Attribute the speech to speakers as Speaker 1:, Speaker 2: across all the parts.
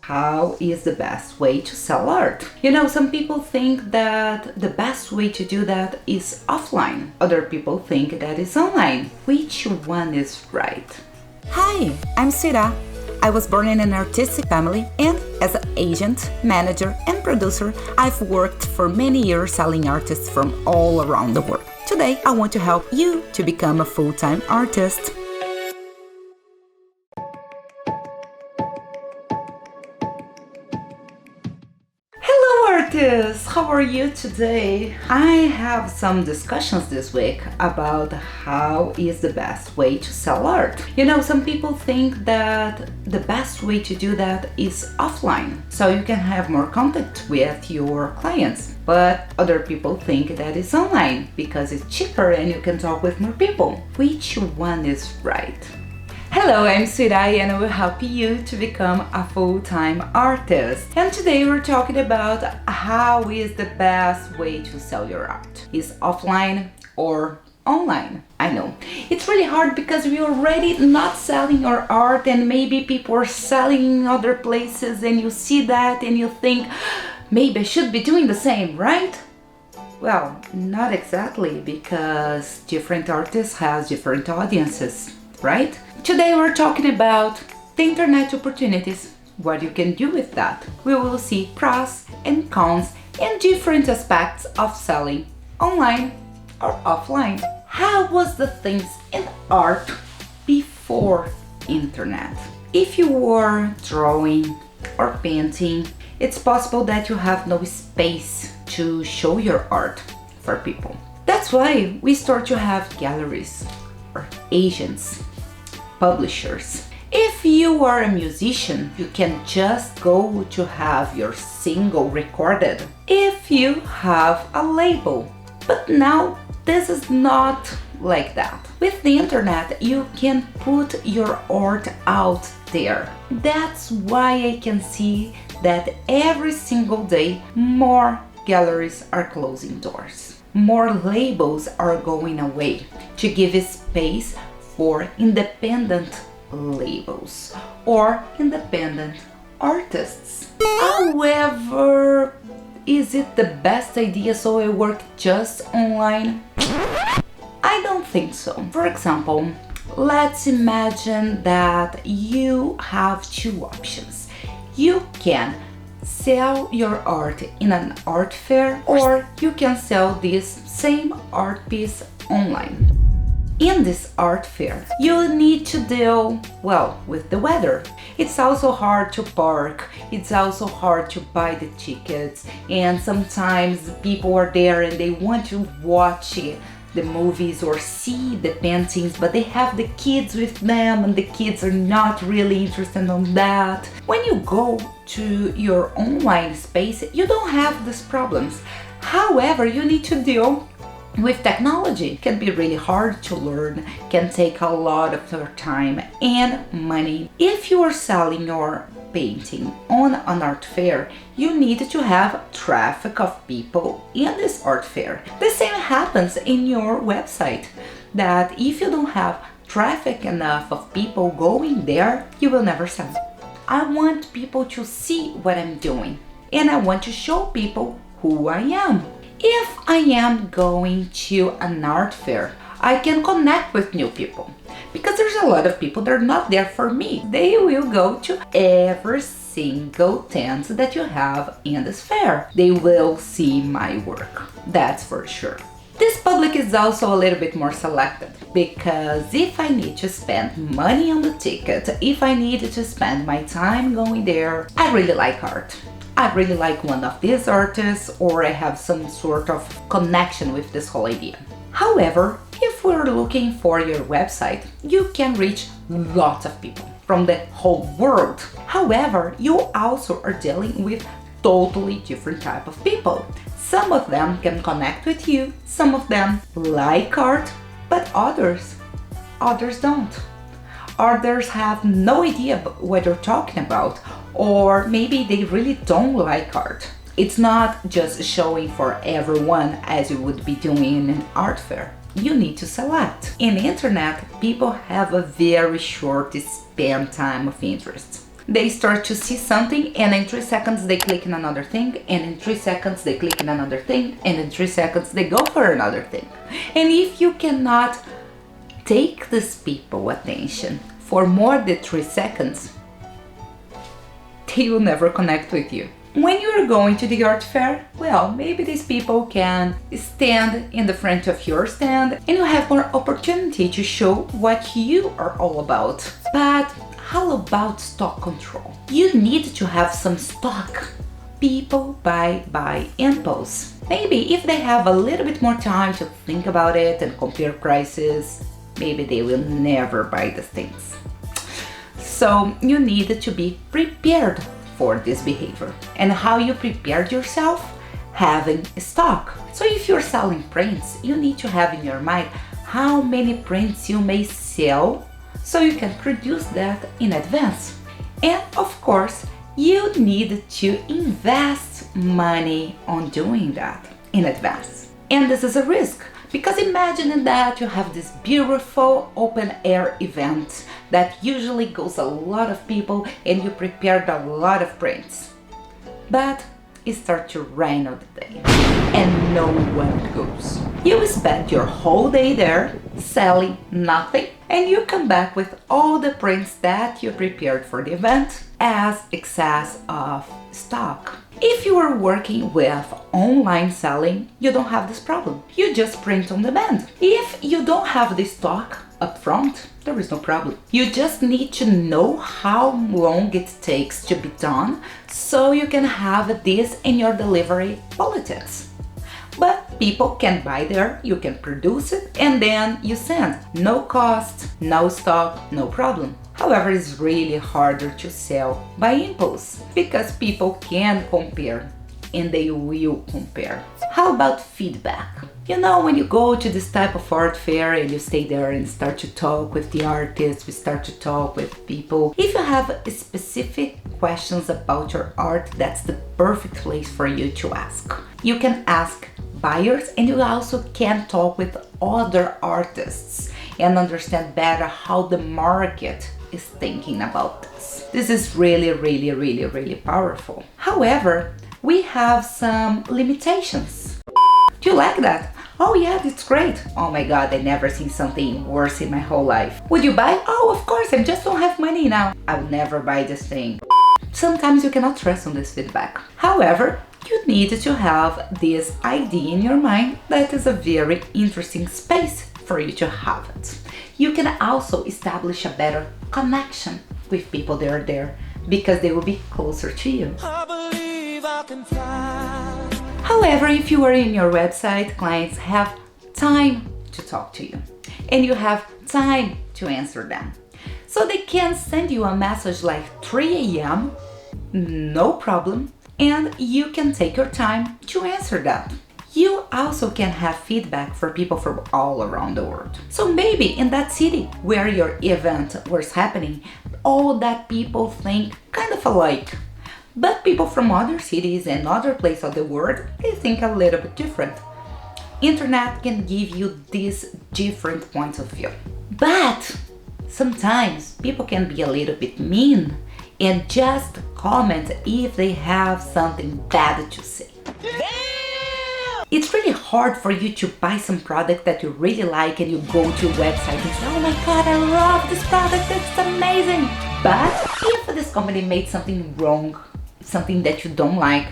Speaker 1: How is the best way to sell art? Some people think that the best way to do that is offline. Other people think that is online. Which one is right?
Speaker 2: Hi, I'm Suirá. I was born in an artistic family, and as an agent, manager, and producer, I've worked for many years selling artists from all around the world. Today, I want to help you to become a full-time artist.
Speaker 1: Artists, how are you today? I have some discussions this week about how is the best way to sell art. Some people think that the best way to do that is offline, so you can have more contact with your clients. But other people think that it's online because it's cheaper and you can talk with more people. Which one is right? Hello, I'm Suirá and I will help you to become a full-time artist. And today we're talking about how is the best way to sell your art. Is offline or online? I know, it's really hard because we're already not selling our art and maybe people are selling in other places and you see that and you think, maybe I should be doing the same, right? Well, not exactly, because different artists have different audiences, right? Today we're talking about the internet opportunities, what you can do with that. We will see pros and cons and different aspects of selling online or offline. How was the things in art before internet? If you were drawing or painting, it's possible that you have no space to show your art for people. That's why we start to have galleries or agents, publishers. If you are a musician, you can just go to have your single recorded if you have a label. But now this is not like that. With the internet, you can put your art out there. That's why I can see that every single day more galleries are closing doors. More labels are going away to give space for independent labels or independent artists. However, is it the best idea so I work just online? I don't think so. For example, let's imagine that you have two options. You can sell your art in an art fair or you can sell this same art piece online. In this art fair, you need to deal, well, with the weather. It's also hard to park, it's also hard to buy the tickets, and sometimes people are there and they want to watch the movies or see the paintings, but they have the kids with them and the kids are not really interested in that. When you go to your online space, you don't have these problems. However, you need to deal with technology. It can be really hard to learn, can take a lot of your time and money. If you are selling your painting on an art fair, you need to have traffic of people in this art fair. The same happens in your website, that if you don't have traffic enough of people going there, you will never sell. I want people to see what I'm doing and I want to show people who I am. If I am going to an art fair, I can connect with new people because there's a lot of people that are not there for me. They will go to every single tent that you have in this fair. They will see my work, that's for sure. This public is also a little bit more selected because if I need to spend money on the ticket, if I need to spend my time going there, I really like art. I really like one of these artists or I have some sort of connection with this whole idea. However, if we're looking for your website, you can reach lots of people from the whole world. However, you also are dealing with totally different type of people. Some of them can connect with you, some of them like art, but others don't. Others have no idea what you're talking about, or maybe they really don't like art. It's not just showing for everyone as you would be doing in an art fair. You need to select. In the internet, people have a very short span time of interest. They start to see something, and in 3 seconds they click in another thing, and in 3 seconds they click in another thing, and in 3 seconds they go for another thing. And if you cannot take these people attention for more than 3 seconds, they will never connect with you. When you're going to the art fair, well, maybe these people can stand in the front of your stand and you have more opportunity to show what you are all about. But how about stock control? You need to have some stock. People buy by impulse. Maybe if they have a little bit more time to think about it and compare prices, maybe they will never buy the things. So you need to be prepared for this behavior. And how you prepared yourself? Having stock. So if you're selling prints, you need to have in your mind how many prints you may sell so you can produce that in advance. And of course, you need to invest money on doing that in advance. And this is a risk, because imagine that you have this beautiful open air event that usually goes a lot of people and you prepared a lot of prints. But it starts to rain on the day and no one goes. You spend your whole day there selling nothing, and you come back with all the prints that you prepared for the event as excess of stock. If you are working with online selling, you don't have this problem. You just print on demand. If you don't have the stock up front, there is no problem. You just need to know how long it takes to be done so you can have this in your delivery politics. But people can buy there, you can produce it, and then you send. No cost, no stock, no problem. However, it's really harder to sell by impulse because people can compare and they will compare. How about feedback? You know, when you go to this type of art fair and you stay there and start to talk with the artists, we start to talk with people. If you have specific questions about your art, that's the perfect place for you to ask. You can ask buyers, and you also can talk with other artists and understand better how the market is thinking about this. This is really powerful. However, we have some limitations. Do you like that? Oh yeah, that's great. Oh my god, I never seen something worse in my whole life. Would you buy? Oh, of course, I just don't have money now. I would never buy this thing. Sometimes you cannot trust on this feedback. However, you need to have this idea in your mind that is a very interesting space for you to have it. You can also establish a better connection with people that are there because they will be closer to you. I believe I can fly. However, if you are in your website, clients have time to talk to you and you have time to answer them. So they can send you a message like 3 a.m., no problem, and you can take your time to answer that. You also can have feedback for people from all around the world. So maybe in that city where your event was happening, all that people think kind of alike. But people from other cities and other places of the world, they think a little bit different. Internet can give you these different points of view. But sometimes people can be a little bit mean and just comment if they have something bad to say. It's really hard for you to buy some product that you really like and you go to a website and say, oh my god, I love this product, it's amazing. But if this company made something wrong, something that you don't like,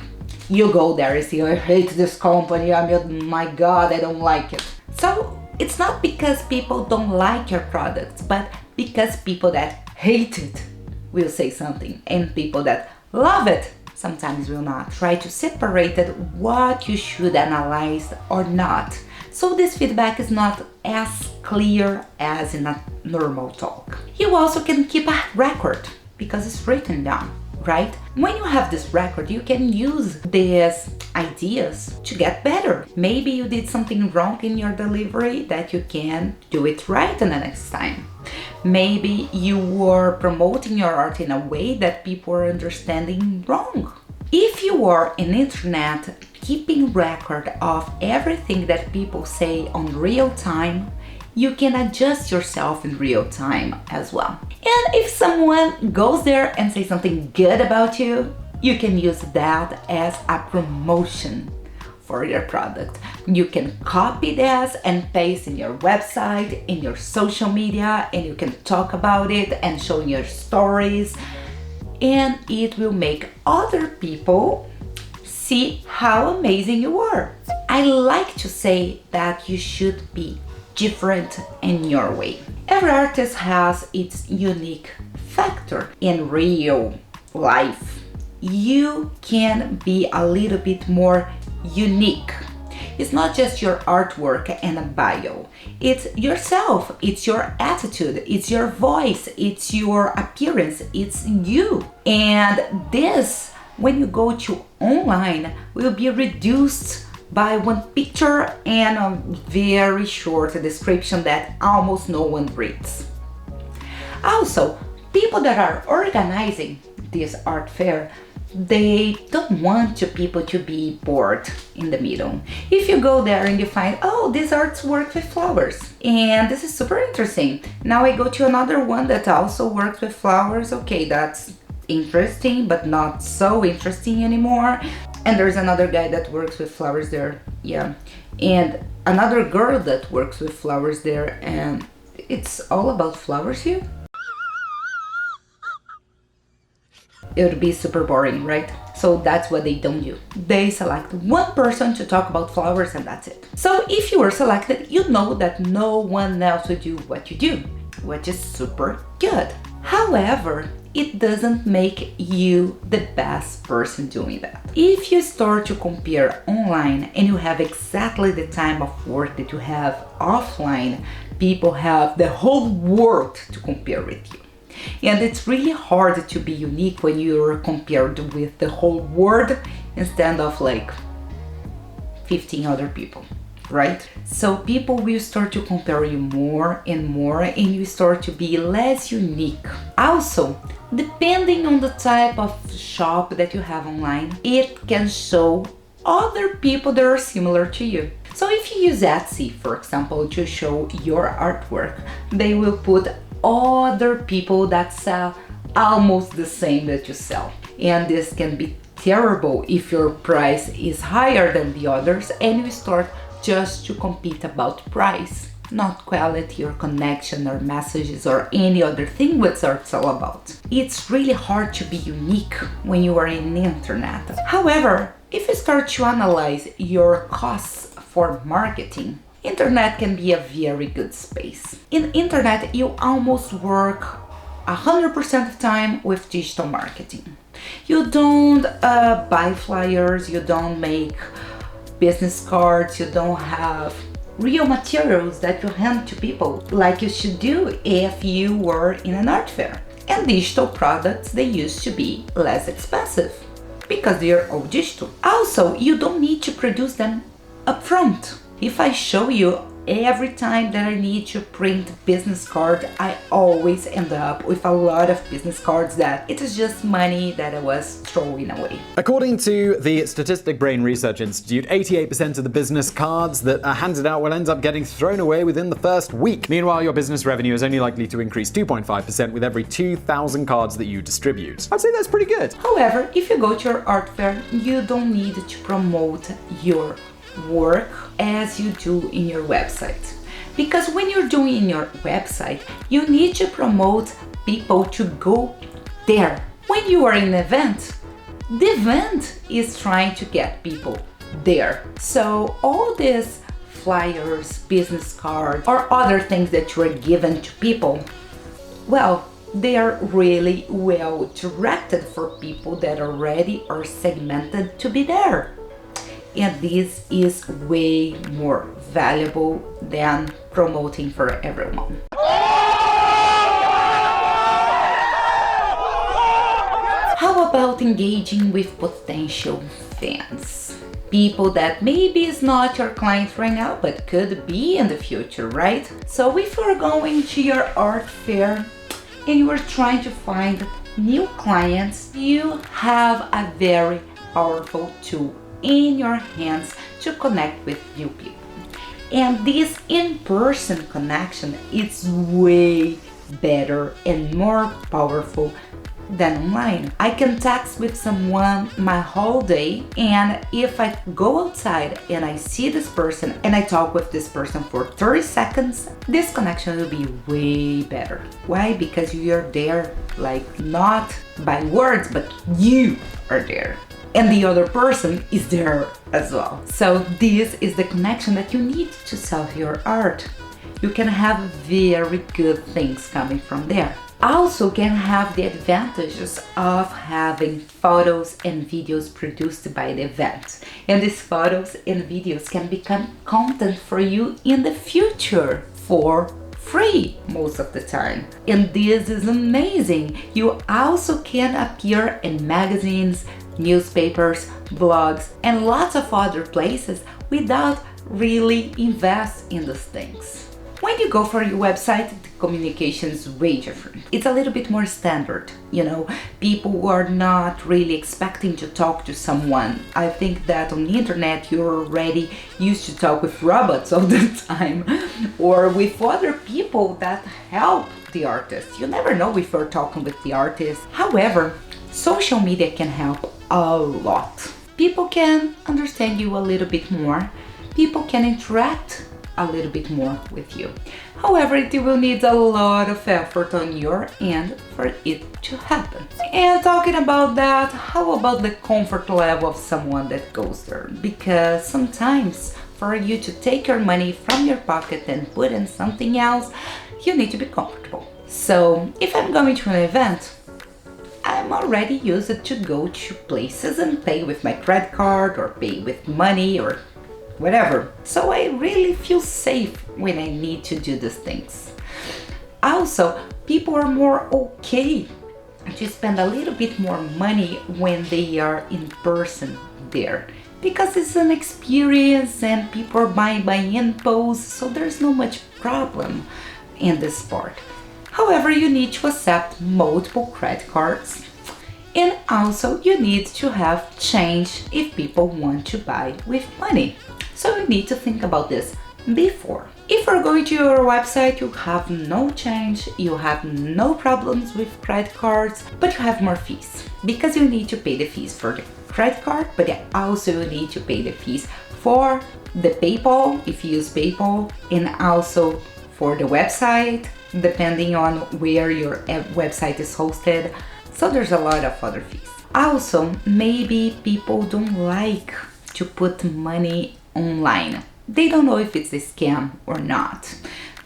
Speaker 1: you go there and say, I hate this company, my god, I don't like it. So it's not because people don't like your products, but because people that hate it will say something and people that love it sometimes will not. Try to separate it, what you should analyze or not. So this feedback is not as clear as in a normal talk. You also can keep a record because it's written down, right? When you have this record, you can use these ideas to get better. Maybe you did something wrong in your delivery that you can do it right the next time. Maybe you were promoting your art in a way that people are understanding wrong. If you are in internet keeping record of everything that people say on real time, You can adjust yourself in real time as well. And if someone goes there and says something good about you, you can use that as a promotion for your product. You can copy this and paste in your website, in your social media, and you can talk about it and show in your stories. And it will make other people see how amazing you are. I like to say that you should be different in your way. Every artist has its unique factor. In real life, you can be a little bit more unique. It's not just your artwork and a bio. It's yourself, it's your attitude, it's your voice, it's your appearance, it's you. And this, when you go to online, will be reduced by one picture and a very short description that almost no one reads. Also, people that are organizing this art fair, they don't want people to be bored in the middle. If you go there and you find, oh, this art's work with flowers, and this is super interesting. Now I go to another one that also works with flowers. Okay, that's interesting, but not so interesting anymore. And there's another guy that works with flowers there, yeah. And another girl that works with flowers there, and it's all about flowers here. It would be super boring, right? So that's what they don't do. They select one person to talk about flowers and that's it. So if you were selected, you know that no one else will do what you do, which is super good. However, it doesn't make you the best person doing that. If you start to compare online and you have exactly the time of work that you have offline, people have the whole world to compare with you. And it's really hard to be unique when you're compared with the whole world instead of like 15 other people, right? So people will start to compare you more and more, and you start to be less unique. Also, depending on the type of shop that you have online, it can show other people that are similar to you. So if you use Etsy, for example, to show your artwork, they will put other people that sell almost the same that you sell. And this can be terrible if your price is higher than the others and you start just to compete about price, not quality or connection or messages or any other thing what art's all about. It's really hard to be unique when you are in the internet. However, if you start to analyze your costs for marketing, internet can be a very good space. In internet, you almost work 100% of time with digital marketing. You don't buy flyers, you don't make business cards, you don't have real materials that you hand to people like you should do if you were in an art fair. And digital products, they used to be less expensive because they are all digital. Also, you don't need to produce them upfront. If I show you every time that I need to print business card, I always end up with a lot of business cards that it is just money that I was throwing away.
Speaker 3: According to the Statistic Brain Research Institute, 88% of the business cards that are handed out will end up getting thrown away within the first week. Meanwhile, your business revenue is only likely to increase 2.5% with every 2,000 cards that you distribute. I'd say that's pretty good.
Speaker 1: However, if you go to your art fair, you don't need to promote your work as you do in your website, because when you're doing in your website, you need to promote people to go there. When you are in an event, the event is trying to get people there. So all these flyers, business cards, or other things that you are given to people, well, they are really well directed for people that already are segmented to be there. And this is way more valuable than promoting for everyone. How about engaging with potential fans? People that maybe is not your client right now, but could be in the future, right? So if you're going to your art fair and you are trying to find new clients, you have a very powerful tool in your hands to connect with new people. And this in-person connection is way better and more powerful than online. I can text with someone my whole day, and if I go outside and I see this person and I talk with this person for 30 seconds, this connection will be way better. Why? Because you're there, like, not by words, but you are there. And the other person is there as well. So this is the connection that you need to sell your art. You can have very good things coming from there. Also can have the advantages of having photos and videos produced by the event. And these photos and videos can become content for you in the future for free most of the time. And this is amazing. You also can appear in magazines, newspapers, blogs, and lots of other places without really invest in these things. When you go for your website, the communication is way different. It's a little bit more standard, people who are not really expecting to talk to someone. I think that on the internet you're already used to talk with robots all the time or with other people that help the artist. You never know if you're talking with the artist. However, social media can help a lot. People can understand you a little bit more. People can interact a little bit more with you. However, it will need a lot of effort on your end for it to happen. And talking about that, how about the comfort level of someone that goes there? Because sometimes for you to take your money from your pocket and put in something else, you need to be comfortable. So if I'm going to an event, I'm already used to go to places and pay with my credit card or pay with money or whatever. So I really feel safe when I need to do these things. Also, people are more okay to spend a little bit more money when they are in person there, because it's an experience and people are buying by impulse, so there's no much problem in this part. However, you need to accept multiple credit cards, and also you need to have change if people want to buy with money. So you need to think about this before. If you're going to your website, you have no change, you have no problems with credit cards, but you have more fees because you need to pay the fees for the credit card, but also you need to pay the fees for the PayPal if you use PayPal, and also for the website depending on where your website is hosted. So there's a lot of other fees. Also, maybe people don't like to put money online. They don't know if it's a scam or not.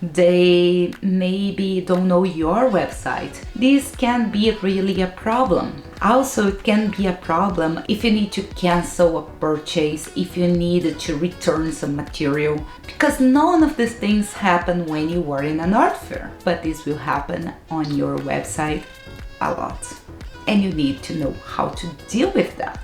Speaker 1: They maybe don't know your website. This can be really a problem. Also, it can be a problem if you need to cancel a purchase, if you need to return some material, because none of these things happen when you are in an art fair, but this will happen on your website a lot, and you need to know how to deal with that.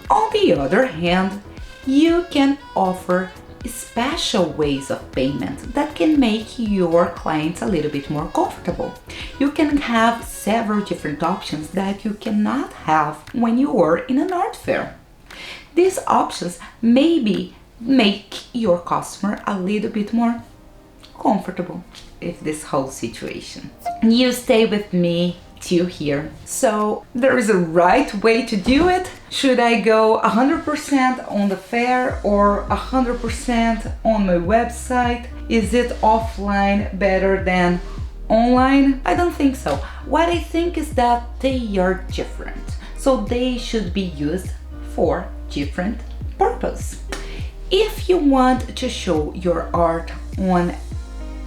Speaker 1: On the other hand, you can offer special ways of payment that can make your clients a little bit more comfortable. You can have several different options that you cannot have when you are in an art fair. These options maybe make your customer a little bit more comfortable with this whole situation. You stay with me till here. So there is a right way to do it. Should I go 100% on the fair or 100% on my website? Is it offline better than online? I don't think so. What I think is that they are different, so they should be used for different purpose. If you want to show your art on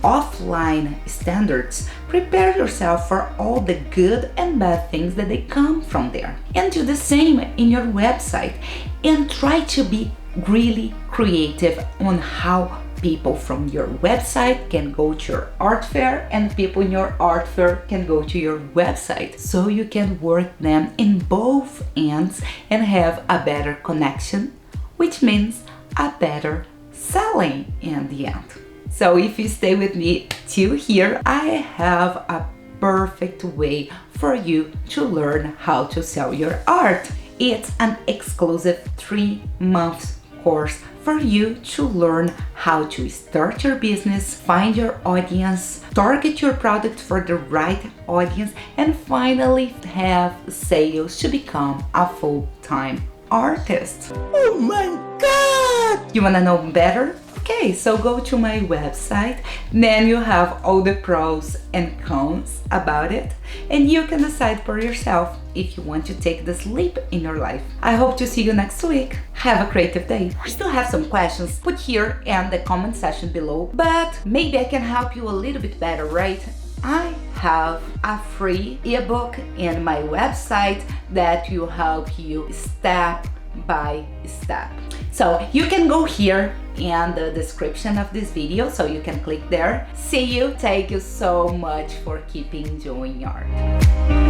Speaker 1: offline standards, prepare yourself for all the good and bad things that they come from there, and do the same in your website, and try to be really creative on how people from your website can go to your art fair and people in your art fair can go to your website, so you can work them in both ends and have a better connection, which means a better selling in the end. So if you stay with me till here, I have a perfect way for you to learn how to sell your art. It's an exclusive 3 months course for you to learn how to start your business, find your audience, target your product for the right audience, and finally have sales to become a full-time artist.
Speaker 4: Oh my God!
Speaker 1: You wanna know better? Okay, so go to my website, then you have all the pros and cons about it, and you can decide for yourself if you want to take this leap in your life. I hope to see you next week. Have a creative day. I still have some questions, put here in the comment section below, but maybe I can help you a little bit better, right? I have a free ebook in my website that will help you step by step. So you can go here in the description of this video, so you can click there. See you. Thank you so much for keeping enjoying art.